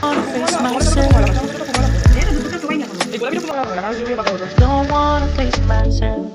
Wanna face myself. Don't wanna face myself.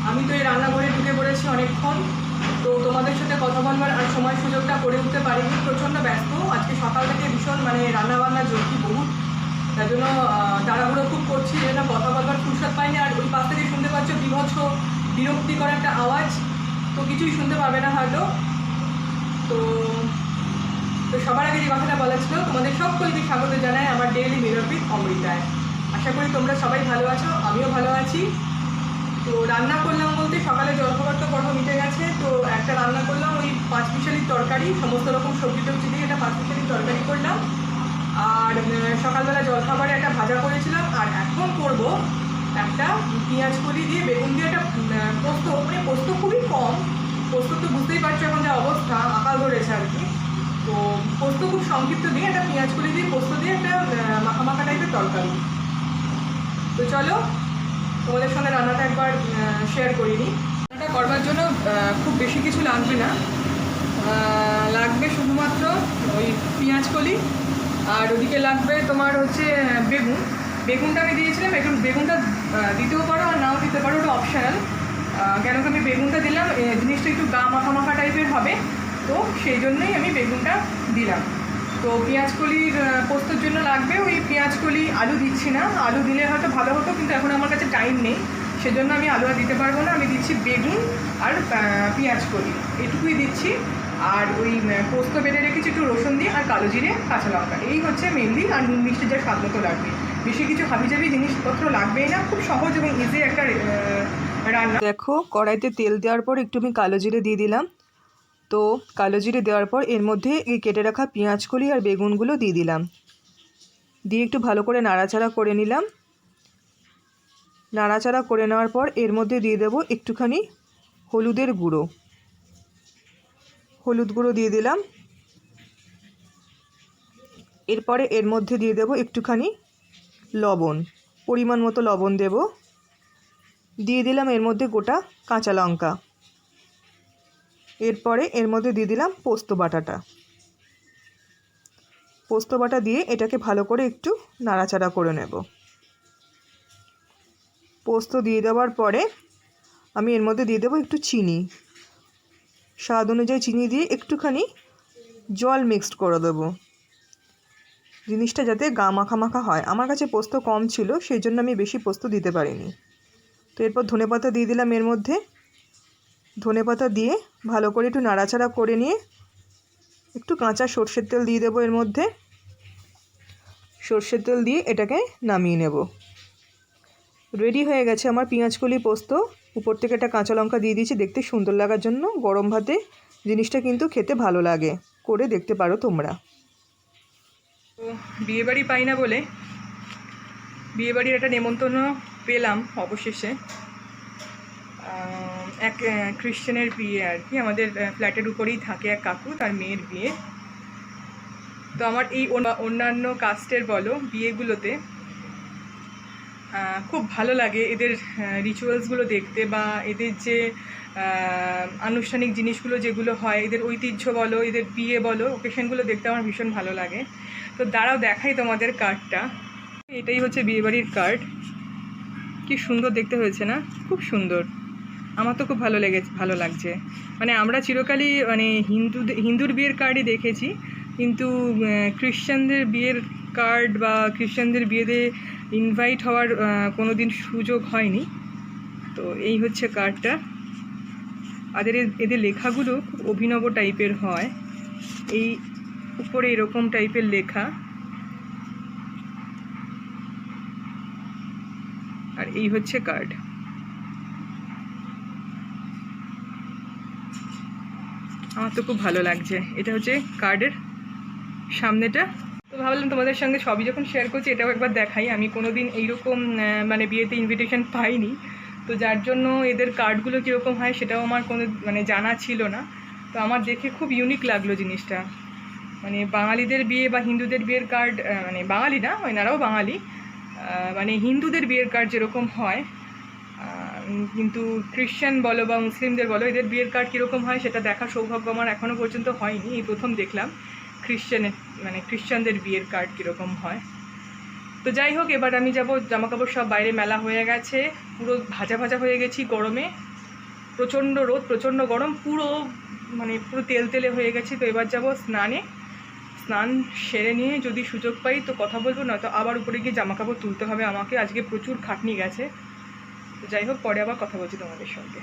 আমি তো এই রান্নাঘরে ঢুকে পড়েছি অনেকক্ষণ, তো তোমাদের সাথে কথা বলবার আর সময় সুযোগটা করে উঠতে পারিনি, প্রচণ্ড ব্যস্ত। আজকে সকাল থেকে ভীষণ রান্নাবান্না জলদি বহুত, তার জন্য তাড়াহুড়ো খুব করছি, এই জন্য কথা বলবার ফুরসত পাইনি। আর ওই পাশ থেকে শুনতে পাচ্ছ বিভৎস বিরক্তিকর একটা আওয়াজ, তো কিছুই শুনতে পাবে না হয়তো। তো সবার আগে যে কথাটা বলা ছিল, তোমাদের সকলকে স্বাগত জানাই আমার ডেইলি মিরর উইথ অমৃতায়। আশা করি তোমরা সবাই ভালো আছো, আমিও ভালো আছি। তো রান্না করলাম বলতে সকালে জলখাবার তো পর্ব মিটে গেছে, তো একটা রান্না করলাম ওই 5 মিশালির তরকারি, সমস্ত রকম সবজি টবজি দিয়ে একটা 5 মিশালির তরকারি করলাম। আর সকালবেলা জলখাবারে একটা ভাজা করেছিলাম। আর এখন করব একটা পেঁয়াজ কলি দিয়ে বেগুন দিয়ে একটা পোস্ত, পোস্ত খুবই কম, পোস্ত তো বুঝতেই পারছো এখন যা অবস্থা, আকাল ধরেছে আর কি। তো পোস্ত খুব সংক্ষিপ্ত দিয়ে একটা পেঁয়াজ কলি দিয়ে পোস্ত দিয়ে একটা মাখা মাখা টাইপের তরকারি। তো চলো তোমাদের সঙ্গে রান্নাটা একবার শেয়ার করিনি। রান্নাটা করবার জন্য খুব বেশি কিছু লাগবে না, লাগবে শুধুমাত্র ওই পেঁয়াজ কলি, আর ওদিকে লাগবে তোমার হচ্ছে বেগুন। বেগুনটা আমি দিয়েছিলাম, বেগুনটা দিতেও পারো আর নাও দিতে পারো, ওটা অপশনাল। কেন কি আমি বেগুনটা দিলাম, জিনিসটা একটু গা মাখা মাখা টাইপের হবে, তো সেই জন্যই আমি বেগুনটা দিলাম। তো পেঁয়াজকলির পোস্তর জন্য লাগবে ওই পেঁয়াজকলি, আলু দিচ্ছি না, আলু দিলে হয়তো ভালো হতো, কিন্তু এখন আমার কাছে টাইম নেই, সেজন্য আমি আলু আর দিতে পারবো না। আমি দিচ্ছি বেগুন আর পেঁয়াজকলি, এটুকুই দিচ্ছি। আর ওই পোস্ত বেটে রেখেছি একটু রসুন দিয়ে, আর কালো জিরে কাঁচা লঙ্কা, এই হচ্ছে মেনলি। আর নুন মিষ্টি যা স্বাদ মতো লাগবে, বেশি কিছু হাবিজাবি জিনিসপত্র লাগবেই না, খুব সহজ এবং ইজি একটা রান্না। দেখো কড়াইতে তেল দেওয়ার পর একটু আমি কালো জিরে দিয়ে দিলাম। তো কালো জিরে দেওয়ার পর এর মধ্যে এই কেটে রাখা পেঁয়াজকলি আর বেগুনগুলো দিয়ে দিলাম, দিয়ে একটু ভালো করে নাড়াচাড়া করে নিলাম। নাড়াচাড়া করে নেওয়ার পর এর মধ্যে দিয়ে দেবো একটুখানি হলুদের গুঁড়ো। হলুদ গুঁড়ো দিয়ে দিলাম। এরপরে এর মধ্যে দিয়ে দেবো একটুখানি লবণ, পরিমাণ মতো লবণ দেব। দিয়ে দিলাম এর মধ্যে গোটা কাঁচা লঙ্কা। এরপরে এর মধ্যে দিয়ে দিলাম পোস্ত বাটাটা। পোস্ত বাটা দিয়ে এটাকে ভালো করে একটু নাড়াচাড়া করে নেব। পোস্ত দিয়ে দেওয়ার পরে আমি এর মধ্যে দিয়ে দেবো একটু চিনি। স্বাদ অনুযায়ী চিনি দিয়ে একটুখানি জল মিক্সড করে দেবো, জিনিসটা যাতে গা মাখা মাখা হয়। আমার কাছে পোস্ত কম ছিল, সেই জন্য আমি বেশি পোস্ত দিতে পারিনি। তো এরপর ধনেপাতা দিয়ে দিলাম এর মধ্যে। ধনেপাতা দিয়ে ভালো করে একটু নাড়াচাড়া করে নিয়ে একটু কাঁচা সর্ষের তেল দিয়ে দেবো এর মধ্যে। সর্ষের তেল দিয়ে এটাকে নামিয়ে নেব। রেডি হয়ে গেছে আমার পেঁয়াজকলি পোস্ত। উপর থেকে একটা কাঁচা লঙ্কা দিয়ে দিয়েছি দেখতে সুন্দর লাগার জন্য। গরম ভাতে জিনিসটা কিন্তু খেতে ভালো লাগে, করে দেখতে পারো তোমরা। তো বিয়েবাড়ি পাই না বলে বিয়েবাড়ির একটা নেমন্তন্ন পেলাম অবশেষে। এক খ্রিশ্চানের বিয়ে আর কি, আমাদের ফ্ল্যাটের উপরেই থাকে এক কাকু, তার মেয়ের বিয়ে। তো আমার এই অন্যান্য কাস্টের বলো বিয়েগুলোতে খুব ভালো লাগে এদের রিচুয়ালসগুলো দেখতে, বা এদের যে আনুষ্ঠানিক জিনিসগুলো যেগুলো হয়, এদের ঐতিহ্য বলো, এদের বিয়ে বলো, ওকেশনগুলো দেখতে আমার ভীষণ ভালো লাগে। তো দাঁড়াও দেখাই তোমাদের কার্ডটা। এটাই হচ্ছে বিয়েবাড়ির কার্ড। কি সুন্দর দেখতে হয়েছে না? খুব সুন্দর, আমার তো খুব ভালো লাগছে। মানে আমরা চিরকালই মানে হিন্দুর বিয়ের কার্ডই দেখেছি, কিন্তু খ্রিশ্চানদের বিয়ের কার্ড বা খ্রিশ্চানদের বিয়েতে ইনভাইট হওয়ার কোনো দিন সুযোগ হয়নি। তো এই হচ্ছে কার্ডটা। আর এদের লেখাগুলো খুব অভিনব টাইপের হয়। এই উপরে এরকম টাইপের লেখা, আর এই হচ্ছে কার্ড। আমার তো খুব ভালো লাগছে। এটা হচ্ছে কার্ডের সামনেটা। তো ভাবলাম তোমাদের সঙ্গে সবই যখন শেয়ার করছি, এটাও একবার দেখাই। আমি কোনো দিন এইরকম মানে বিয়েতে ইনভিটেশন পাইনি, তো যার জন্য এদের কার্ডগুলো কীরকম হয় সেটাও আমার কোনো মানে জানা ছিল না। তো আমার দেখে খুব ইউনিক লাগলো জিনিসটা। মানে বাঙালিদের বিয়ে বা হিন্দুদের বিয়ের কার্ড, মানে বাঙালি না, এনারাও বাঙালি, মানে হিন্দুদের বিয়ের কার্ড যেরকম হয়, কিন্তু খ্রিশ্চান বলো বা মুসলিমদের বলো, এদের বিয়ের কার্ড কীরকম হয় সেটা দেখার সৌভাগ্য আমার এখনও পর্যন্ত হয়নি। এই প্রথম দেখলাম খ্রিশ্চানদের বিয়ের কার্ড কীরকম হয়। তো যাই হোক, এবার আমি যাব। জামাকাপড় সব বাইরে মেলা হয়ে গেছে, পুরো ভাজা ভাজা হয়ে গেছি গরমে। প্রচণ্ড রোদ, প্রচণ্ড গরম, পুরো তেলে হয়ে গেছি। তো এবার যাব স্নানে। স্নান সেরে নিয়ে যদি সুযোগ পাই তো কথা বলবো, নয়তো আবার উপরে গিয়ে জামাকাপড় তুলতে হবে আমাকে। আজকে প্রচুর খাটনি গেছে। তো যাই হোক, পরে আবার কথা বলছি তোমাদের সঙ্গে।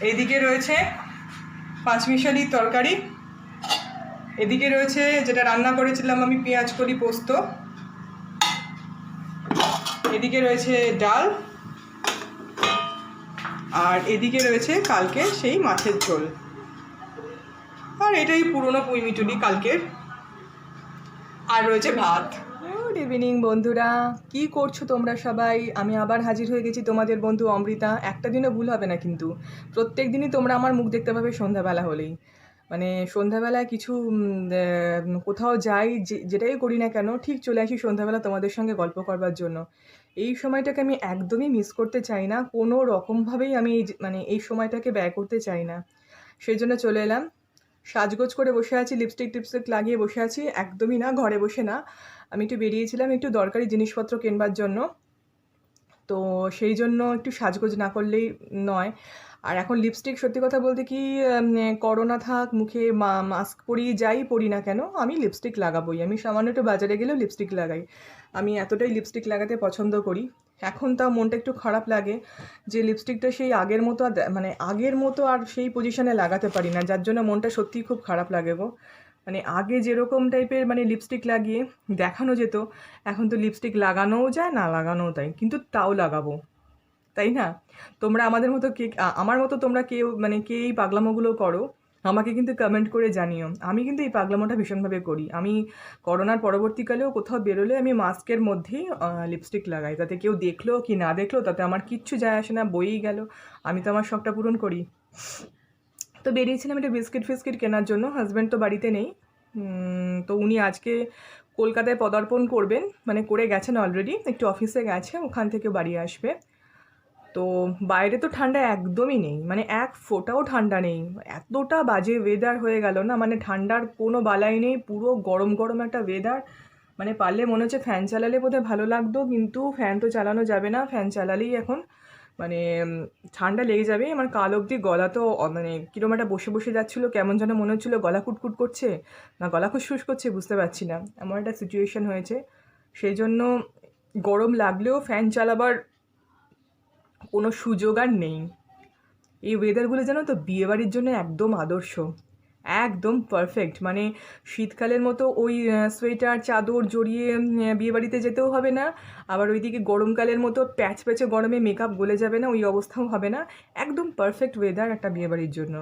এইদিকে রয়েছে পাঁচমিশালি তরকারি, এদিকে রয়েছে যেটা রান্না করেছিলাম আমি পেঁয়াজকলি পোস্ত, এদিকে রয়েছে ডাল, আর এদিকে রয়েছে কালকে সেই মাছের ঝোল। আর এটাই পুরনো পুঁইমিটুলি কালকের, আর রয়েছে ভাত। গুড ইভিনিং বন্ধুরা, কি করছো তোমরা সবাই? আমি আবার হাজির হয়ে গেছি, তোমাদের বন্ধু অমৃতা। একটা দিনও ভুল হবে না কিন্তু, প্রত্যেক দিনই তোমরা আমার মুখ দেখতে পাবে সন্ধ্যাবেলা হলেই। মানে সন্ধ্যাবেলায় কিছু কোথাও যাই, যেটাই করি না কেন, ঠিক চলে আসি সন্ধ্যাবেলা তোমাদের সঙ্গে গল্প করবার জন্য। এই সময়টাকে আমি একদমই মিস করতে চাই না, কোনো রকমভাবেই আমি মানে এই সময়টাকে ব্যয় করতে চাই না। সেই জন্য চলে এলাম, সাজগোজ করে বসে আছি, লিপস্টিক টিপস্টিক লাগিয়ে বসে আছি। একদমই না, ঘরে বসে না, আমি একটু বেরিয়েছিলাম একটু দরকারি জিনিসপত্র কেনবার জন্য, তো সেই জন্য একটু সাজগোজ না করলেই নয়। আর এখন লিপস্টিক, সত্যি কথা বলতে কি, করোনা থাক, মুখে মাস্ক পরি, যাই পরি না কেন, আমি লিপস্টিক লাগাবোই। আমি সামান্য একটু বাজারে গেলেও লিপস্টিক লাগাই, আমি এতটাই লিপস্টিক লাগাতে পছন্দ করি। এখন তাও মনটা একটু খারাপ লাগে যে লিপস্টিকটা সেই আগের মতো আর মানে আগের মতো আর সেই পজিশনে লাগাতে পারি না, যার জন্য মনটা সত্যিই খুব খারাপ লাগে গো। মানে আগে যেরকম টাইপের মানে লিপস্টিক লাগিয়ে দেখানো যেত, এখন তো লিপস্টিক লাগানোও যায় না, লাগানোও তাই, কিন্তু তাও লাগাবো, তাই না? তোমরা আমাদের মতো কে, আমার মতো তোমরা কেউ মানে কে এই পাগলামোগুলো করো, আমাকে কিন্তু কমেন্ট করে জানিও। আমি কিন্তু এই পাগলামোটা ভীষণভাবে করি। আমি করোনার পরবর্তীকালেও কোথাও বেরোলে আমি মাস্কের মধ্যেই লিপস্টিক লাগাই, তাতে কেউ দেখলো কি না দেখলো তাতে আমার কিচ্ছু যায় আসে না, বয়েই গেল, আমি তো আমার শখটা পূরণ করি। তো বেরিয়েছিলাম একটা বিস্কিট ফিস্কিট কেনার জন্য, হাজব্যান্ড তো বাড়িতে নেই। তো উনি আজকে কলকাতায় পদার্পণ করবেন, মানে করে গেছেন অলরেডি, একটু অফিসে গেছে, ওখান থেকে বাড়ি আসবে। তো বাইরে তো ঠান্ডা একদমই নেই, মানে এক ফোঁটাও ঠান্ডা নেই, এতটা বাজে ওয়েদার হয়ে গেল না, মানে ঠান্ডার কোনো বালাই নেই, পুরো গরম গরম একটা ওয়েদার। মানে পারলে মনে হচ্ছে ফ্যান চালালে বোধহয় ভালো লাগতো, কিন্তু ফ্যান তো চালানো যাবে না, ফ্যান চালালেই এখন মানে ঠান্ডা লেগে যাবে। আমার কাল অবধি গলা তো মানে কীরকম একটা বসে বসে যাচ্ছিলো, কেমন যেন মনে হচ্ছিলো গলা কুটকুট করছে না গলা খুসফুস করছে, বুঝতে পারছি না, এমন একটা সিচুয়েশন হয়েছে। সেই জন্য গরম লাগলেও ফ্যান চালাবার কোনো সুযোগ আর নেই। এই ওয়েদারগুলো জানো তো বিয়েবাড়ির জন্য একদম আদর্শ, একদম পারফেক্ট। মানে শীতকালের মতো ওই সোয়েটার চাদর জড়িয়ে বিয়েবাড়িতে যেতেও হবে না, আবার ওইদিকে গরমকালের মতো প্যাচ প্যাচে গরমে মেকআপ গলে যাবে না, ওই অবস্থাও হবে না। একদম পারফেক্ট ওয়েদার একটা বিয়েবাড়ির জন্য।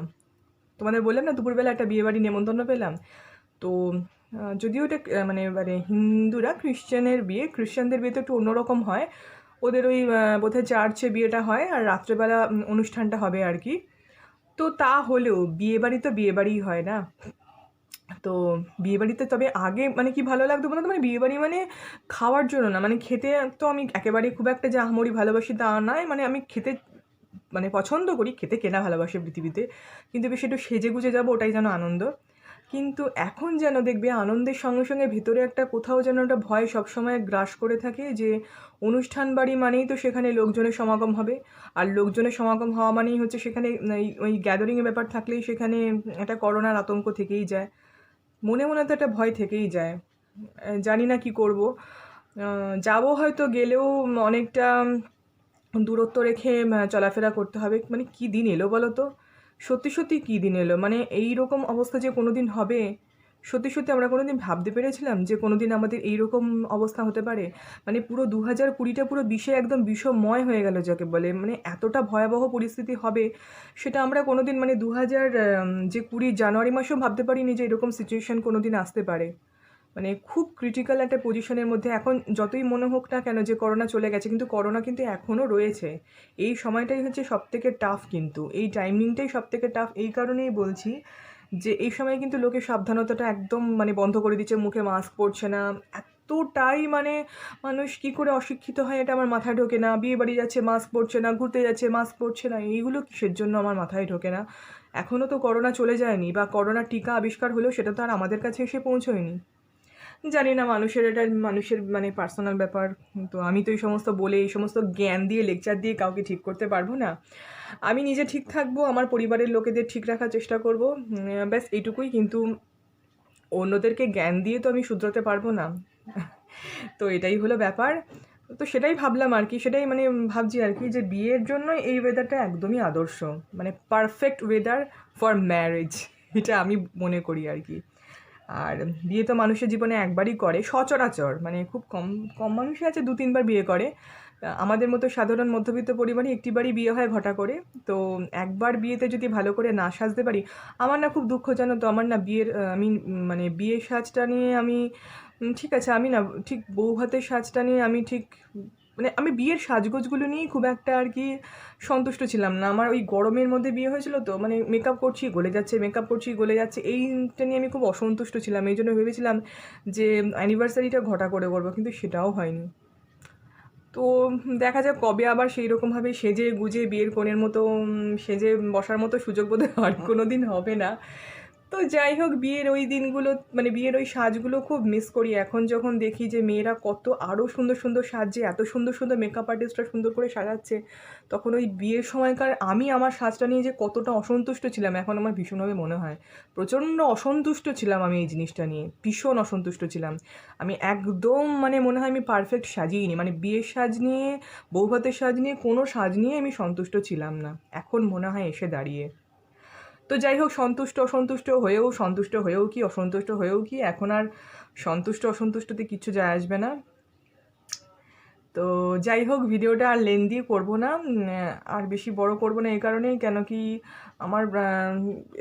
তোমাদের বললাম না দুপুরবেলা একটা বিয়েবাড়ি নেমন্তন্ন পেলাম, তো যদিও ওটা মানে মানে হিন্দুরা, খ্রিশ্চানদের বিয়ে তো একটু অন্যরকম হয়, ওদের ওই বোধহয় চার্চে বিয়েটা হয় আর রাত্রেবেলা অনুষ্ঠানটা হবে আর কি। তো তা হলেও বিয়েবাড়ি তো বিয়েবাড়িই হয় না। তো বিয়েবাড়িতে তবে আগে মানে কি ভালো লাগতো বলো তো, মানে বিয়েবাড়ি মানে খাওয়ার জন্য না, মানে খেতে তো আমি একেবারে খুব একটা যে আহামরি ভালোবাসি তা নয়, মানে আমি খেতে মানে পছন্দ করি, খেতে কেনা ভালোবাসি পৃথিবীতে, কিন্তু বেশি একটু সেজে গুজে যাবো ওটাই যেন আনন্দ। কিন্তু এখন যেন দেখবে আনন্দের সঙ্গে সঙ্গে ভেতরে একটা কোথাও যেন একটা ভয় সবসময় গ্রাস করে থাকে, যে অনুষ্ঠান বাড়ি মানেই তো সেখানে লোকজনের সমাগম হবে, আর লোকজনের সমাগম হওয়া মানেই হচ্ছে সেখানে ওই গ্যাদারিংয়ের ব্যাপার থাকলেই সেখানে একটা করোনার আতঙ্ক থেকেই যায়, মনে মনে তো একটা ভয় থেকেই যায়। জানি না কি করব, যাবো হয়তো, গেলেও অনেকটা দূরত্ব রেখে চলাফেরা করতে হবে। মানে কী দিন এলো বলো তো, সত্যি সত্যি কী দিন এলো, মানে এই রকম অবস্থা যে কোনো দিন হবে, সত্যি সত্যি আমরা কোনো দিন ভাবতে পেরেছিলাম যে কোনো দিন আমাদের এইরকম অবস্থা হতে পারে? মানে পুরো 2020টা পুরো বিষে একদম বিষময় হয়ে গেল যাকে বলে, মানে এতটা ভয়াবহ পরিস্থিতি হবে সেটা আমরা কোনো দিন মানে 2020 জানুয়ারি মাসেও ভাবতে পারিনি যে এরকম সিচুয়েশান কোনো দিন আসতে পারে। মানে খুব ক্রিটিক্যাল একটা পজিশনের মধ্যে এখন, যতই মনে হোক না কেন যে করোনা চলে গেছে, কিন্তু করোনা কিন্তু এখনও রয়েছে। এই সময়টাই হচ্ছে সবথেকে টাফ, কিন্তু এই টাইমিংটাই সবথেকে টাফ। এই কারণেই বলছি যে এই সময় কিন্তু লোকের সাবধানতাটা একদম মানে বন্ধ করে দিচ্ছে, মুখে মাস্ক পরছে না, এতটাই মানে মানুষ কী করে অশিক্ষিত হয় এটা আমার মাথায় ঢোকে না। বিয়ে বাড়ি যাচ্ছে মাস্ক পরছে না, ঘুরতে যাচ্ছে মাস্ক পরছে না, এইগুলো কিসের জন্য আমার মাথায় ঢোকে না। এখনও তো করোনা চলে যায়নি, বা করোনার টিকা আবিষ্কার হলেও সেটা তো আর আমাদের কাছে এসে পৌঁছয়নি। জানি না, মানুষের এটা মানুষের মানে পার্সোনাল ব্যাপার, তো আমি তো এই সমস্ত বলে এই সমস্ত জ্ঞান দিয়ে লেকচার দিয়ে কাউকে ঠিক করতে পারবো না। আমি নিজে ঠিক থাকবো, আমার পরিবারের লোকেদের ঠিক রাখার চেষ্টা করবো, ব্যাস এইটুকুই। কিন্তু অন্যদেরকে জ্ঞান দিয়ে তো আমি শুধরাতে পারবো না। তো এটাই হলো ব্যাপার। তো সেটাই ভাবলাম আর কি, সেটাই মানে ভাবছি আর কি, যে বিয়ের জন্য এই ওয়েদারটা একদমই আদর্শ, মানে পারফেক্ট ওয়েদার ফর ম্যারেজ, এটা আমি মনে করি আর কি। আর বিয়ে তো মানুষের জীবনে একবারই করে সচরাচর, মানে খুব কম কম মানুষই আছে 2-3 বার বিয়ে করে। আমাদের মতো সাধারণ মধ্যবিত্ত পরিবারে একটিবারই বিয়ে হয় ঘটা করে। তো একবার বিয়েতে যদি ভালো করে না সাজতে পারি, আমার না খুব দুঃখ, জানো তো। আমার না বিয়ের আমি মানে বিয়ের সাজটা নিয়ে আমি ঠিক আছে, আমি না ঠিক বউ ভাতের সাজটা নিয়ে আমি ঠিক মানে আমি বিয়ের সাজগোজগুলো নিয়েই খুব একটা আর কি সন্তুষ্ট ছিলাম না। আমার ওই গরমের মধ্যে বিয়ে হয়েছিল তো, মানে মেকআপ করছি গলে যাচ্ছে, মেকআপ করছি গলে যাচ্ছে, এইটা নিয়ে আমি খুব অসন্তুষ্ট ছিলাম। এই জন্য ভেবেছিলাম যে অ্যানিভার্সারিটা ঘটা করে করবো, কিন্তু সেটাও হয়নি। তো দেখা যাক কবে আবার সেই রকমভাবে সেজে গুজে বিয়ের কোণের মতো সেজে বসার মতো সুযোগ বোধহয় আর কোনো দিন হবে না। তো যাই হোক, বিয়ের ওই দিনগুলো মানে বিয়ের ওই সাজগুলো খুব মিস করি। এখন যখন দেখি যে মেয়েরা কত আরও সুন্দর সুন্দর সাজছে, এত সুন্দর সুন্দর মেকআপ আর্টিস্টরা সুন্দর করে সাজাচ্ছে, তখন ওই বিয়ের সময়কার আমি আমার সাজটা নিয়ে যে কতটা অসন্তুষ্ট ছিলাম এখন আমার ভীষণভাবে মনে হয়। প্রচণ্ড অসন্তুষ্ট ছিলাম আমি এই জিনিসটা নিয়ে, ভীষণ অসন্তুষ্ট ছিলাম। আমি একদম মানে মনে হয় আমি পারফেক্ট সাজিয়েইনি, মানে বিয়ের সাজ নিয়ে, বউ ভাতের সাজ নিয়ে, কোনো সাজ নিয়ে আমি সন্তুষ্ট ছিলাম না এখন মনে হয় এসে দাঁড়িয়ে। তো যাই হোক, সন্তুষ্ট হয়েও কি অসন্তুষ্ট হয়েও কি, এখন আর সন্তুষ্ট অসন্তুষ্টতে কিছু যায় আসবে না। তো যাই হোক, ভিডিওটা আর লেন্দি করব না, আর বেশি বড় করব না এই কারণেই, কেন কি আমার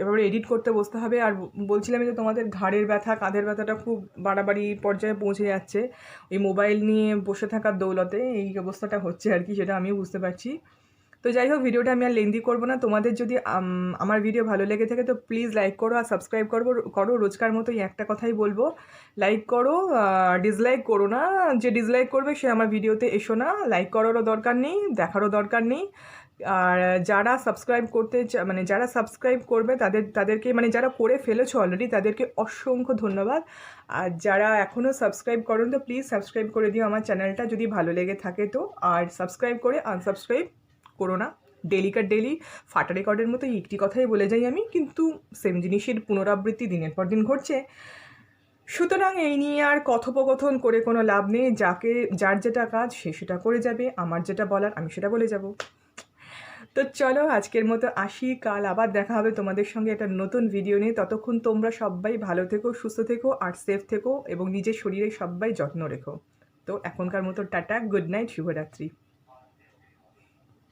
এবারে এডিট করতে বসতে হবে। আর বলছিলাম যে তোমাদের ঘাড়ের ব্যথা, কাঁধের ব্যথাটা খুব বাড়াবাড়ি পর্যায়ে পৌঁছে যাচ্ছে এই মোবাইল নিয়ে বসে থাকার দৌলতে, এই অবস্থাটা হচ্ছে আর কি, সেটা আমিও বুঝতে পারছি। তো যাই হোক, ভিডিওটা আমি আর লেন্দি করবো না। তোমাদের যদি আমার ভিডিও ভালো লেগে থাকে তো প্লিজ লাইক করো আর সাবস্ক্রাইব করো। রোজকার মতোই একটা কথাই বলবো, লাইক করো, ডিসলাইক করো না। যে ডিসলাইক করবে সে আমার ভিডিওতে এসো না, লাইক করারও দরকার নেই, দেখারও দরকার নেই। আর যারা সাবস্ক্রাইব মানে যারা সাবস্ক্রাইব করবে তাদেরকে মানে যারা করে ফেলেছো অলরেডি তাদেরকে অসংখ্য ধন্যবাদ। আর যারা এখনও সাবস্ক্রাইব করেন তো প্লিজ সাবস্ক্রাইব করে দিও আমার চ্যানেলটা যদি ভালো লেগে থাকে তো। আর সাবস্ক্রাইব করে আনসাবস্ক্রাইব করো না। ডেলিকার ডেলি ফাটা রেকর্ডের মতো একটি কথাই বলে যাই আমি, কিন্তু সেম জিনিসের পুনরাবৃত্তি দিনের পর দিন ঘটছে। সুতরাং এই নিয়ে আর কথোপকথন করে কোনো লাভ নেই। যার যেটা কাজ সে সেটা করে যাবে, আমার যেটা বলার আমি সেটা বলে যাব। তো চলো আজকের মতো আসি, কাল আবার দেখা হবে তোমাদের সঙ্গে একটা নতুন ভিডিও নিয়ে। ততক্ষণ তোমরা সবাই ভালো থেকো, সুস্থ থেকো আর সেফ থেকো এবং নিজের শরীরে সবাই যত্ন রেখো। তো এখনকার মতো টাটা, গুড নাইট, শুভরাত্রি।